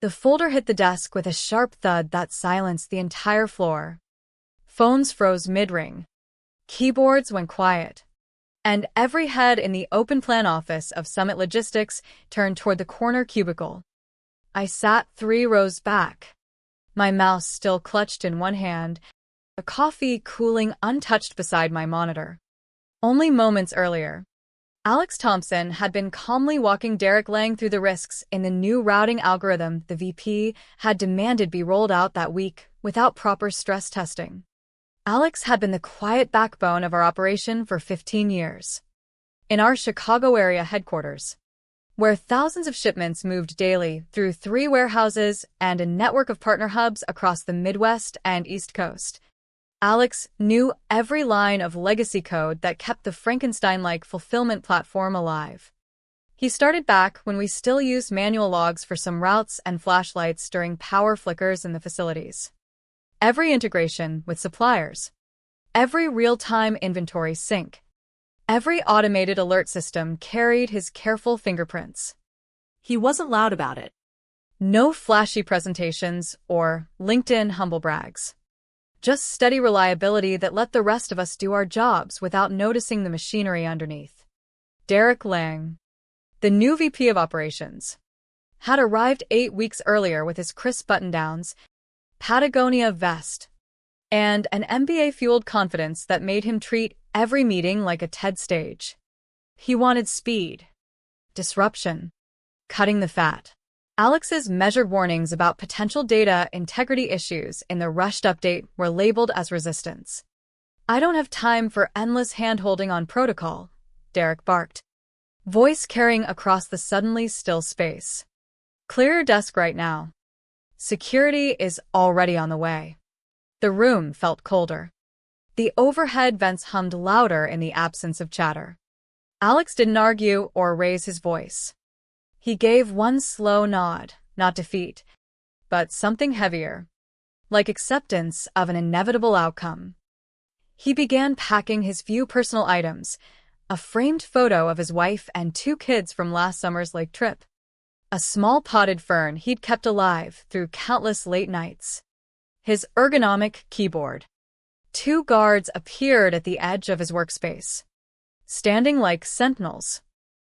The folder hit the desk with a sharp thud that silenced the entire floor. Phones froze mid-ring. Keyboards went quiet. And every head in the open-plan office of Summit Logistics turned toward the corner cubicle. I sat 3 rows back, my mouse still clutched in one hand, a coffee cooling untouched beside my monitor. Only moments earlier, Alex Thompson had been calmly walking Derek Lang through the risks in the new routing algorithm the VP had demanded be rolled out that week without proper stress testing. Alex had been the quiet backbone of our operation for 15 years. In our Chicago area headquarters, where thousands of shipments moved daily through 3 warehouses and a network of partner hubs across the Midwest and East Coast, Alex knew every line of legacy code that kept the Frankenstein-like fulfillment platform alive. He started back when we still used manual logs for some routes and flashlights during power flickers in the facilities. Every integration with suppliers, every real-time inventory sync, every automated alert system carried his careful fingerprints. He wasn't loud about it. No flashy presentations or LinkedIn humble brags. Just steady reliability that let the rest of us do our jobs without noticing the machinery underneath. Derek Lang, the new VP of Operations, had arrived 8 weeks earlier with his crisp button-downs, Patagonia vest, and an MBA-fueled confidence that made him treat every meeting like a TED stage. He wanted speed, disruption, cutting the fat. Alex's measured warnings about potential data integrity issues in the rushed update were labeled as resistance. "I don't have time for endless hand-holding on protocol," Derek barked, voice carrying across the suddenly still space. "Clear your desk right now. Security is already on the way." The room felt colder. The overhead vents hummed louder in the absence of chatter. Alex didn't argue or raise his voice. He gave one slow nod, not defeat, but something heavier, like acceptance of an inevitable outcome. He began packing his few personal items, a framed photo of his wife and 2 kids from last summer's lake trip, a small potted fern he'd kept alive through countless late nights, his ergonomic keyboard. 2 guards appeared at the edge of his workspace, standing like sentinels.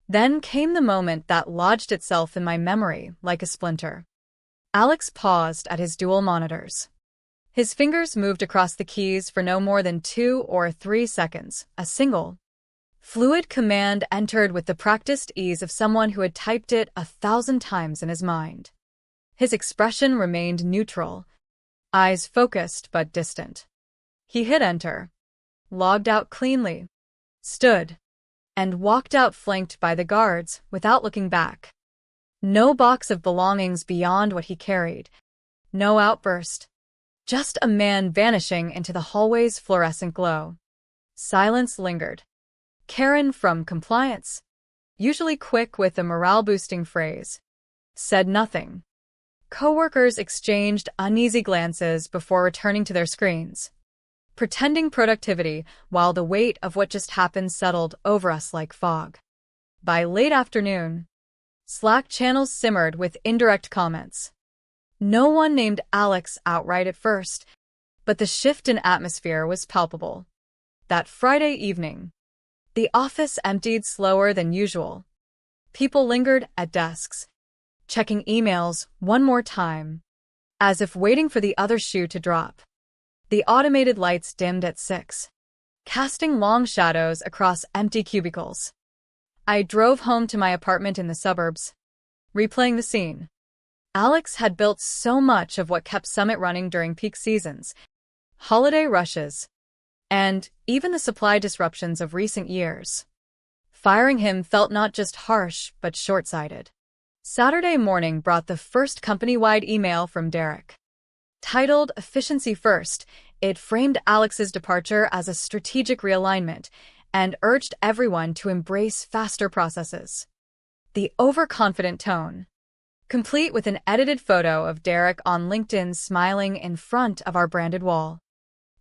Then came the moment that lodged itself in my memory like a splinter. Alex paused at his dual monitors. His fingers moved across the keys for no more than 2 or 3 seconds. A single, fluid command entered with the practiced ease of someone who had typed it 1,000 times in his mind. His expression remained neutral, eyes focused but distant. He hit enter, logged out cleanly, stood, and walked out flanked by the guards without looking back. No box of belongings beyond what he carried. No outburst. Just a man vanishing into the hallway's fluorescent glow. Silence lingered. Karen from compliance, usually quick with a morale-boosting phrase, said nothing. Coworkers exchanged uneasy glances before returning to their screens, pretending productivity while the weight of what just happened settled over us like fog. By late afternoon, Slack channels simmered with indirect comments. No one named Alex outright at first, but the shift in atmosphere was palpable. That Friday evening, the office emptied slower than usual. People lingered at desks, checking emails one more time, as if waiting for the other shoe to drop. The automated lights dimmed at 6, casting long shadows across empty cubicles. I drove home to my apartment in the suburbs, replaying the scene. Alex had built so much of what kept Summit running during peak seasons, holiday rushes, and even the supply disruptions of recent years. Firing him felt not just harsh but short-sighted. Saturday morning brought the first company-wide email from Derek. Titled Efficiency First, it framed Alex's departure as a strategic realignment and urged everyone to embrace faster processes. The overconfident tone, complete with an edited photo of Derek on LinkedIn smiling in front of our branded wall,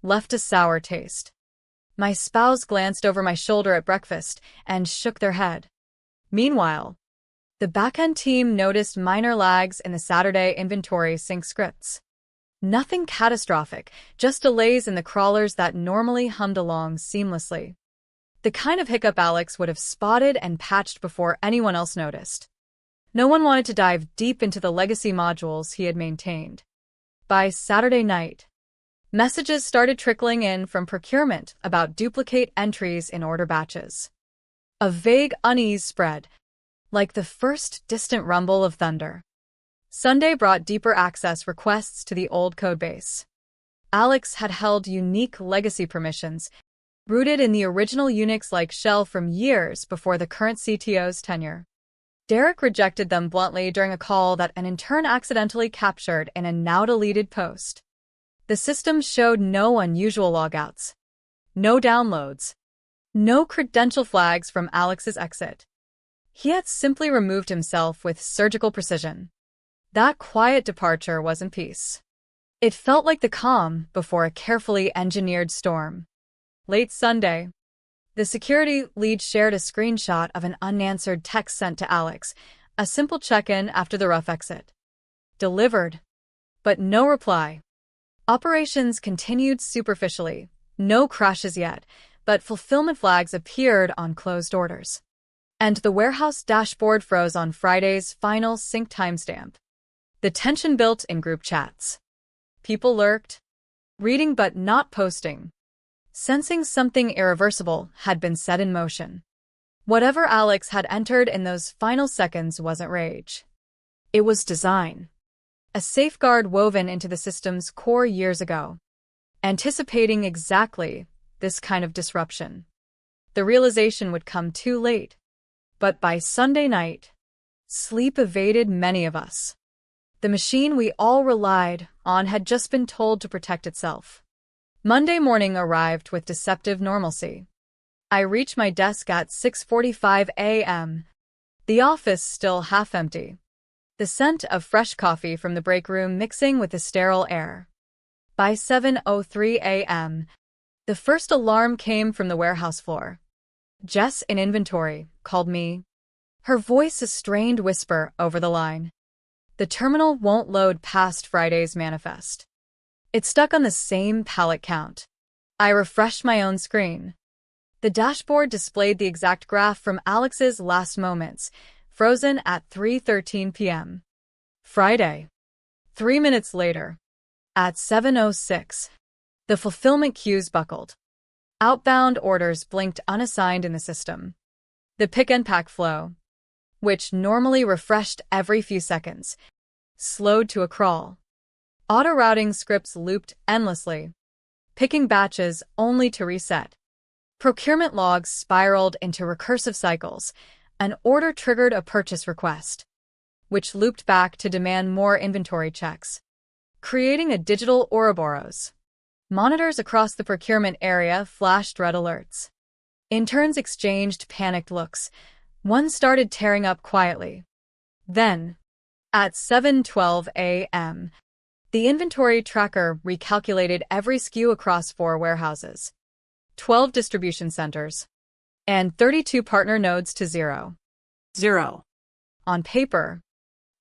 left a sour taste. My spouse glanced over my shoulder at breakfast and shook their head. Meanwhile, The backend team noticed minor lags in the Saturday inventory sync scripts. Nothing catastrophic, just delays in the crawlers that normally hummed along seamlessly. The kind of hiccup Alex would have spotted and patched before anyone else noticed. No one wanted to dive deep into the legacy modules he had maintained. By Saturday night, messages started trickling in from procurement about duplicate entries in order batches. A vague unease spread, like the first distant rumble of thunder. Sunday brought deeper access requests to the old codebase. Alex had held unique legacy permissions, rooted in the original Unix-like shell from years before the current CTO's tenure. Derek rejected them bluntly during a call that an intern accidentally captured in a now-deleted post. The system showed no unusual logouts, no downloads, no credential flags from Alex's exit. He had simply removed himself with surgical precision. That quiet departure was in peace. It felt like the calm before a carefully engineered storm. Late Sunday, the security lead shared a screenshot of an unanswered text sent to Alex, a simple check-in after the rough exit. Delivered, but no reply. Operations continued superficially, no crashes yet, but fulfillment flags appeared on closed orders. And the warehouse dashboard froze on Friday's final sync timestamp. The tension built in group chats. People lurked, reading but not posting, sensing something irreversible had been set in motion. Whatever Alex had entered in those final seconds wasn't rage. It was design. A safeguard woven into the system's core years ago, anticipating exactly this kind of disruption. The realization would come too late. But by Sunday night, sleep evaded many of us. The machine we all relied on had just been told to protect itself. Monday morning arrived with deceptive normalcy. I reached my desk at 6:45 a.m., the office still half empty. The scent of fresh coffee from the break room mixing with the sterile air. By 7:03 a.m., the first alarm came from the warehouse floor. Jess in inventory called me, her voice a strained whisper over the line. The terminal won't load past Friday's manifest. It's stuck on the same pallet count. I refreshed my own screen. The dashboard displayed the exact graph from Alex's last moments, frozen at 3:13 p.m. Friday. 3 minutes later, at 7:06, the fulfillment queues buckled. Outbound orders blinked unassigned in the system. The pick and pack flow, which normally refreshed every few seconds, slowed to a crawl. Auto-routing scripts looped endlessly, picking batches only to reset. Procurement logs spiraled into recursive cycles. An order triggered a purchase request, which looped back to demand more inventory checks, creating a digital Ouroboros. Monitors across the procurement area flashed red alerts. Interns exchanged panicked looks. One started tearing up quietly. Then, at 7:12 a.m., the inventory tracker recalculated every SKU across 4 warehouses, 12 distribution centers, and 32 partner nodes to zero. On paper,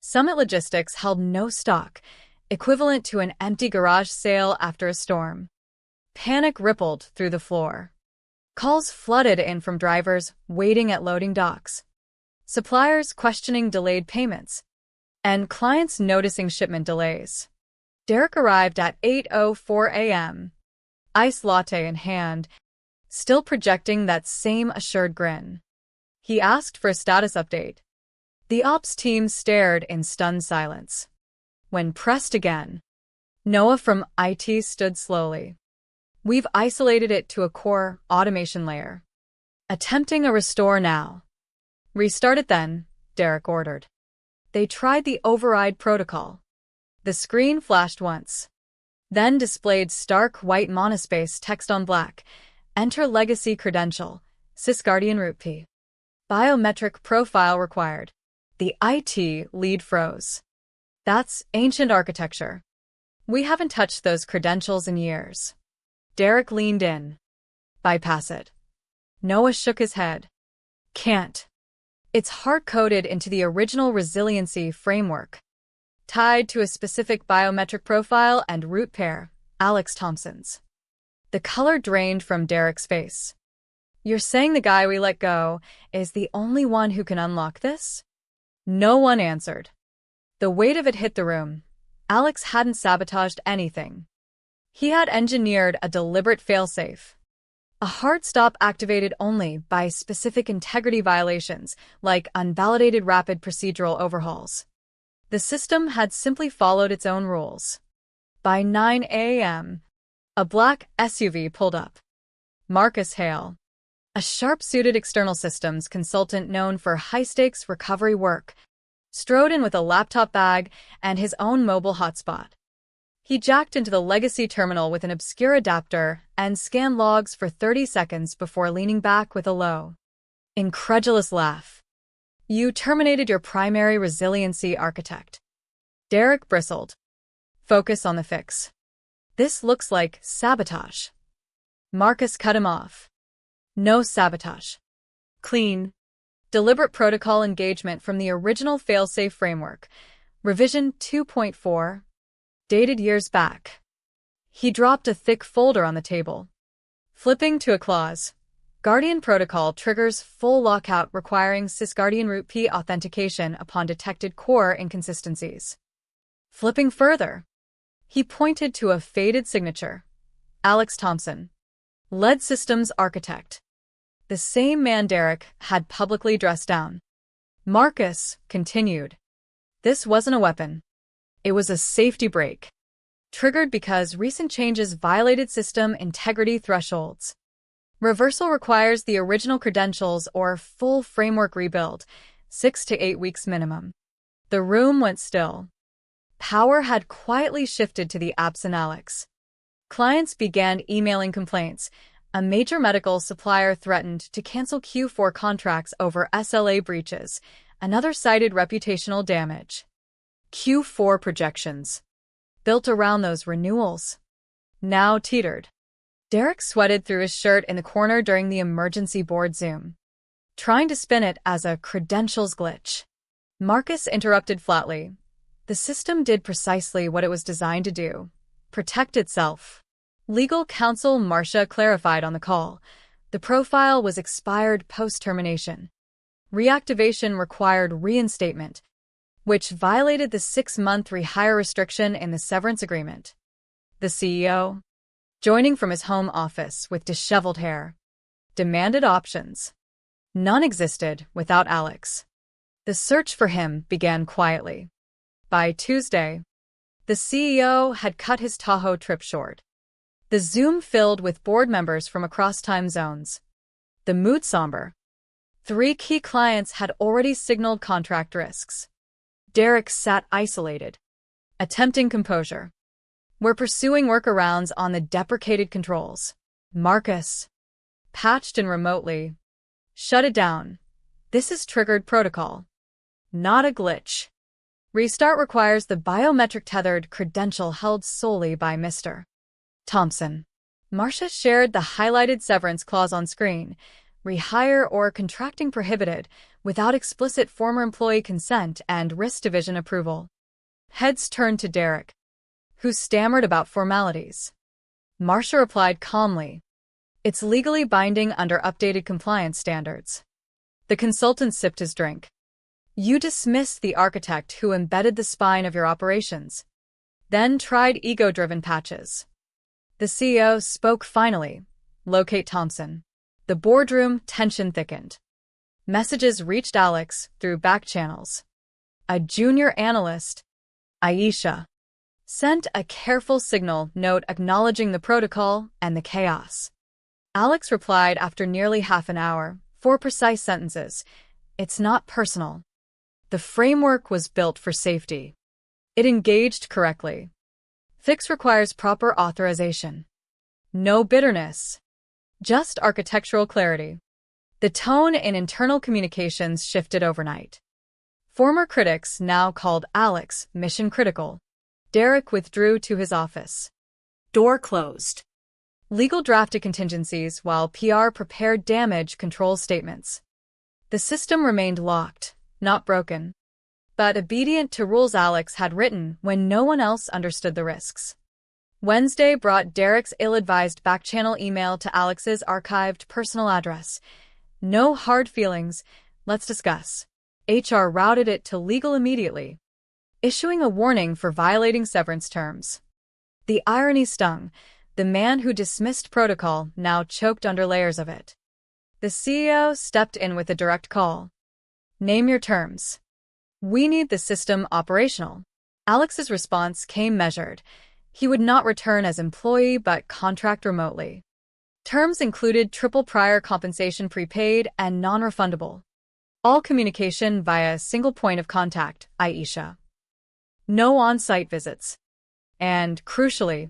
Summit Logistics held no stock, equivalent to an empty garage sale after a storm. Panic rippled through the floor. Calls flooded in from drivers waiting at loading docks, suppliers questioning delayed payments, and clients noticing shipment delays. Derek arrived at 8:04 a.m., iced latte in hand, still projecting that same assured grin. He asked for a status update. The ops team stared in stunned silence. When pressed again, Noah from IT stood slowly. We've isolated it to a core automation layer. Attempting a restore now. Restart it then, Derek ordered. They tried the override protocol. The screen flashed once, then displayed stark white monospace text on black. Enter legacy credential, Sysguardian root P. Biometric profile required. The IT lead froze. That's ancient architecture. We haven't touched those credentials in years. Derek leaned in. Bypass it. Noah shook his head. Can't. It's hard-coded into the original resiliency framework, tied to a specific biometric profile and root pair, Alex Thompson's. The color drained from Derek's face. You're saying the guy we let go is the only one who can unlock this? No one answered. The weight of it hit the room. Alex hadn't sabotaged anything. He had engineered a deliberate failsafe. A hard stop activated only by specific integrity violations, like unvalidated rapid procedural overhauls. The system had simply followed its own rules. By 9 a.m., a black SUV pulled up. Marcus Hale, a sharp-suited external systems consultant known for high-stakes recovery work, strode in with a laptop bag and his own mobile hotspot. He jacked into the legacy terminal with an obscure adapter and scanned logs for 30 seconds before leaning back with a low, incredulous laugh. You terminated your primary resiliency architect. Derek bristled. Focus on the fix. This looks like sabotage. Marcus cut him off. No sabotage. Clean, deliberate protocol engagement from the original failsafe framework, revision 2.4, dated years back. He dropped a thick folder on the table. Flipping to a clause. Guardian Protocol triggers full lockout requiring sysguardian root P authentication upon detected core inconsistencies. Flipping further. He pointed to a faded signature. Alex Thompson, lead systems architect. The same man Derek had publicly dressed down. Marcus continued. This wasn't a weapon. It was a safety break, triggered because recent changes violated system integrity thresholds. Reversal requires the original credentials or full framework rebuild, 6 to 8 weeks minimum. The room went still. Power had quietly shifted to the absent Alex. Clients began emailing complaints. A major medical supplier threatened to cancel Q4 contracts over SLA breaches. Another cited reputational damage. Q4 projections, built around those renewals, now teetered. Derek sweated through his shirt in the corner during the emergency board Zoom, trying to spin it as a credentials glitch. Marcus interrupted flatly. The system did precisely what it was designed to do: protect itself. Legal counsel Marcia clarified on the call. The profile was expired post-termination. Reactivation required reinstatement, which violated the 6-month rehire restriction in the severance agreement. The CEO, joining from his home office with disheveled hair, demanded options. None existed without Alex. The search for him began quietly. By Tuesday, the CEO had cut his Tahoe trip short. The Zoom filled with board members from across time zones. The mood somber. 3 key clients had already signaled contract risks. Derek sat isolated, attempting composure. We're pursuing workarounds on the deprecated controls. Marcus, patched in remotely. Shut it down. This is triggered protocol, not a glitch. Restart requires the biometric tethered credential held solely by Mr. Thompson. Marcia shared the highlighted severance clause on screen. Rehire or contracting prohibited without explicit former employee consent and risk division approval. Heads turned to Derek, who stammered about formalities. Marcia replied calmly. It's legally binding under updated compliance standards. The consultant sipped his drink. You dismissed the architect who embedded the spine of your operations, then tried ego-driven patches. The CEO spoke finally. Locate Thompson. The boardroom tension thickened. Messages reached Alex through back channels. A junior analyst, Aisha, sent a careful signal note acknowledging the protocol and the chaos. Alex replied after nearly half an hour, 4 precise sentences. It's not personal. The framework was built for safety. It engaged correctly. Fix requires proper authorization. No bitterness. Just architectural clarity. The tone in internal communications shifted overnight. Former critics now called Alex mission critical. Derek withdrew to his office. Door closed. Legal drafted contingencies while PR prepared damage control statements. The system remained locked, not broken, but obedient to rules Alex had written when no one else understood the risks. Wednesday brought Derek's ill-advised back-channel email to Alex's archived personal address. No hard feelings, let's discuss. HR routed it to legal immediately, issuing a warning for violating severance terms. The irony stung. The man who dismissed protocol now choked under layers of it. The CEO stepped in with a direct call. Name your terms. We need the system operational. Alex's response came measured. He would not return as employee but contract remotely. Terms included triple prior compensation prepaid and non-refundable. All communication via a single point of contact, Aisha. No on-site visits. And, crucially,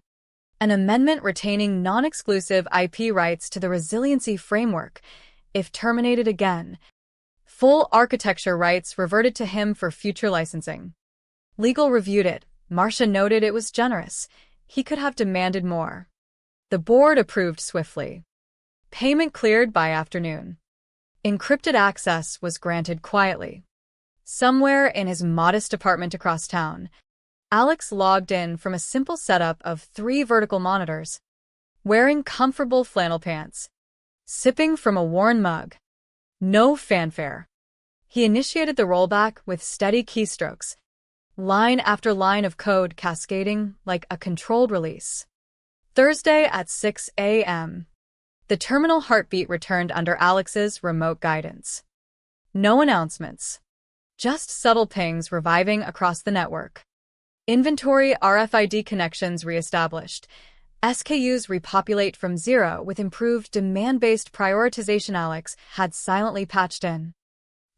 an amendment retaining non-exclusive IP rights to the resiliency framework, if terminated again. Full architecture rights reverted to him for future licensing. Legal reviewed it. Marcia noted it was generous. He could have demanded more. The board approved swiftly. Payment cleared by afternoon. Encrypted access was granted quietly. Somewhere in his modest apartment across town, Alex logged in from a simple setup of 3 vertical monitors, wearing comfortable flannel pants, sipping from a worn mug. No fanfare. He initiated the rollback with steady keystrokes, line after line of code cascading like a controlled release. Thursday at 6 a.m. The terminal heartbeat returned under Alex's remote guidance. No announcements. Just subtle pings reviving across the network. Inventory RFID connections reestablished. SKUs repopulate from 0 with improved demand-based prioritization Alex had silently patched in.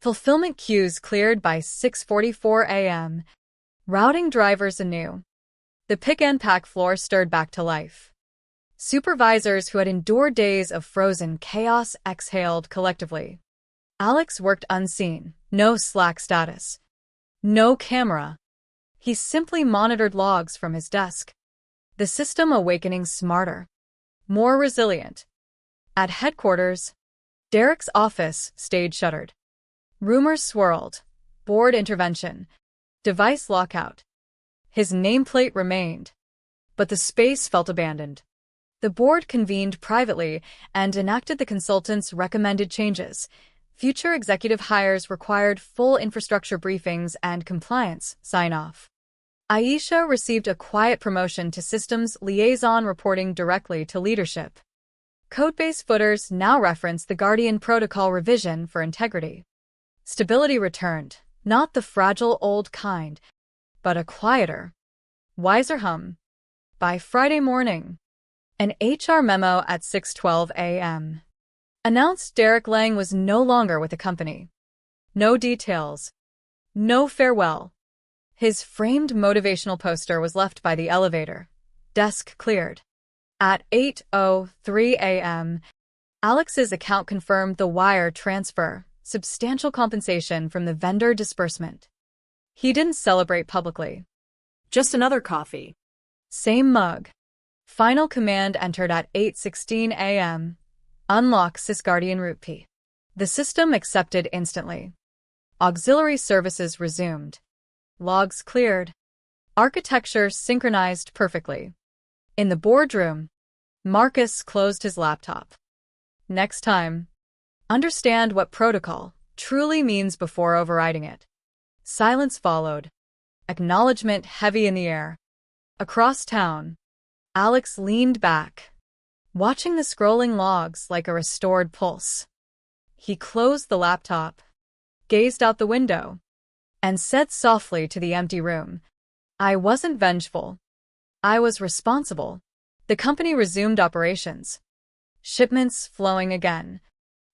Fulfillment queues cleared by 6:44 a.m. Routing drivers anew. The pick and pack floor stirred back to life. Supervisors who had endured days of frozen chaos exhaled collectively. Alex worked unseen, no Slack status, no camera. He simply monitored logs from his desk. The system awakening smarter, more resilient. At headquarters, Derek's office stayed shuttered. Rumors swirled. Board intervention. Device lockout. His nameplate remained, but the space felt abandoned. The board convened privately and enacted the consultant's recommended changes. Future executive hires required full infrastructure briefings and compliance sign-off. Aisha received a quiet promotion to systems liaison, reporting directly to leadership. Codebase footers now reference the Guardian Protocol revision for integrity. Stability returned, not the fragile old kind, but a quieter, wiser hum. By Friday morning, an HR memo at 6:12 a.m. announced Derek Lang was no longer with the company. No details. No farewell. His framed motivational poster was left by the elevator. Desk cleared. At 8:03 a.m., Alex's account confirmed the wire transfer, substantial compensation from the vendor disbursement. He didn't celebrate publicly. Just another coffee. Same mug. Final command entered at 8:16 a.m. Unlock SysGuardian Root P. The system accepted instantly. Auxiliary services resumed. Logs cleared. Architecture synchronized perfectly. In the boardroom, Marcus closed his laptop. Next time, understand what protocol truly means before overriding it. Silence followed. Acknowledgement heavy in the air. Across town, Alex leaned back, watching the scrolling logs like a restored pulse. He closed the laptop, gazed out the window, and said softly to the empty room, "I wasn't vengeful. I was responsible." The company resumed operations. Shipments flowing again.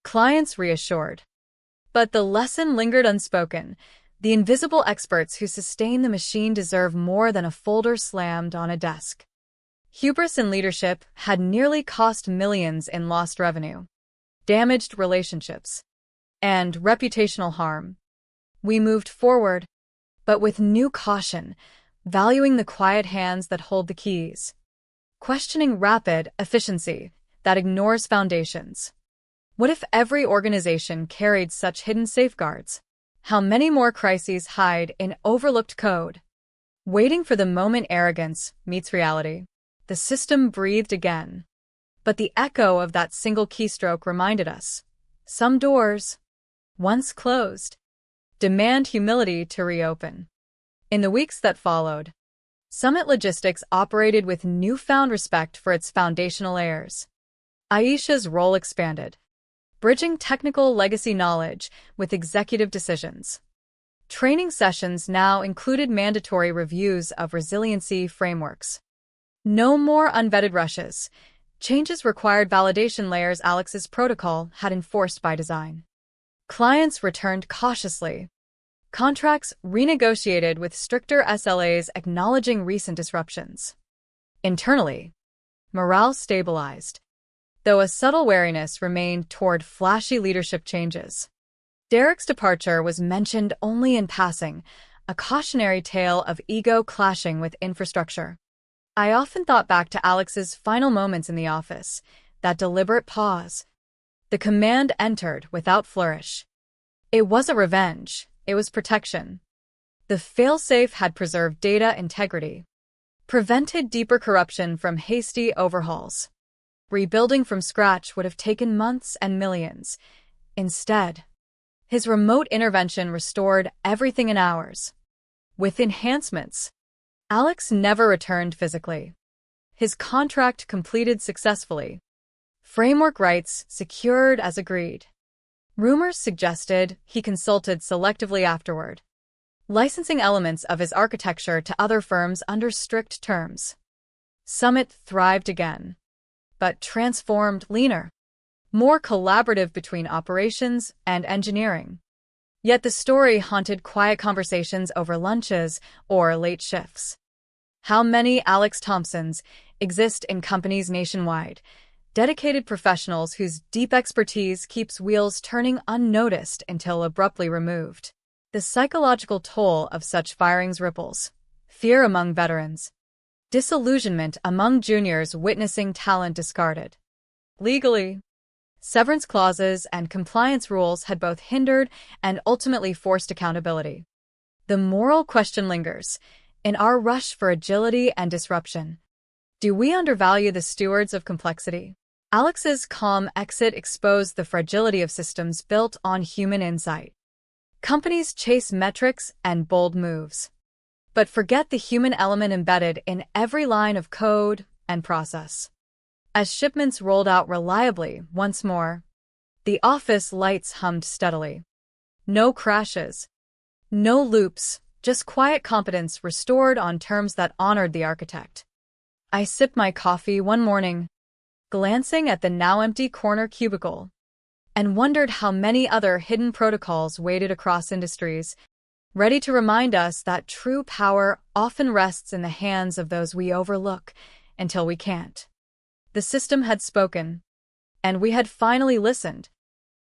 Clients reassured. But the lesson lingered unspoken. The invisible experts who sustain the machine deserve more than a folder slammed on a desk. Hubris in leadership had nearly cost millions in lost revenue, damaged relationships, and reputational harm. We moved forward, but with new caution, valuing the quiet hands that hold the keys, questioning rapid efficiency that ignores foundations. What if every organization carried such hidden safeguards? How many more crises hide in overlooked code? Waiting for the moment arrogance meets reality, the system breathed again. But the echo of that single keystroke reminded us, some doors, once closed, demand humility to reopen. In the weeks that followed, Summit Logistics operated with newfound respect for its foundational layers. Aisha's role expanded, bridging technical legacy knowledge with executive decisions. Training sessions now included mandatory reviews of resiliency frameworks. No more unvetted rushes. Changes required validation layers Alex's protocol had enforced by design. Clients returned cautiously. Contracts renegotiated with stricter SLAs acknowledging recent disruptions. Internally, morale stabilized, though a subtle wariness remained toward flashy leadership changes. Derek's departure was mentioned only in passing, a cautionary tale of ego clashing with infrastructure. I often thought back to Alex's final moments in the office, that deliberate pause. The command entered without flourish. It wasn't revenge, it was protection. The failsafe had preserved data integrity, prevented deeper corruption from hasty overhauls. Rebuilding from scratch would have taken months and millions. Instead, his remote intervention restored everything in hours. With enhancements, Alex never returned physically. His contract completed successfully. Framework rights secured as agreed. Rumors suggested he consulted selectively afterward, licensing elements of his architecture to other firms under strict terms. Summit thrived again, but transformed leaner, more collaborative between operations and engineering. Yet the story haunted quiet conversations over lunches or late shifts. How many Alex Thompsons exist in companies nationwide, dedicated professionals whose deep expertise keeps wheels turning unnoticed until abruptly removed? The psychological toll of such firings ripples. Fear among veterans. Disillusionment among juniors witnessing talent discarded. Legally, severance clauses and compliance rules had both hindered and ultimately forced accountability. The moral question lingers. In our rush for agility and disruption, do we undervalue the stewards of complexity? Alex's calm exit exposed the fragility of systems built on human insight. Companies chase metrics and bold moves, but forget the human element embedded in every line of code and process. As shipments rolled out reliably once more, the office lights hummed steadily. No crashes, no loops, just quiet competence restored on terms that honored the architect. I sipped my coffee one morning, glancing at the now empty corner cubicle, and wondered how many other hidden protocols waited across industries, ready to remind us that true power often rests in the hands of those we overlook until we can't. The system had spoken, and we had finally listened.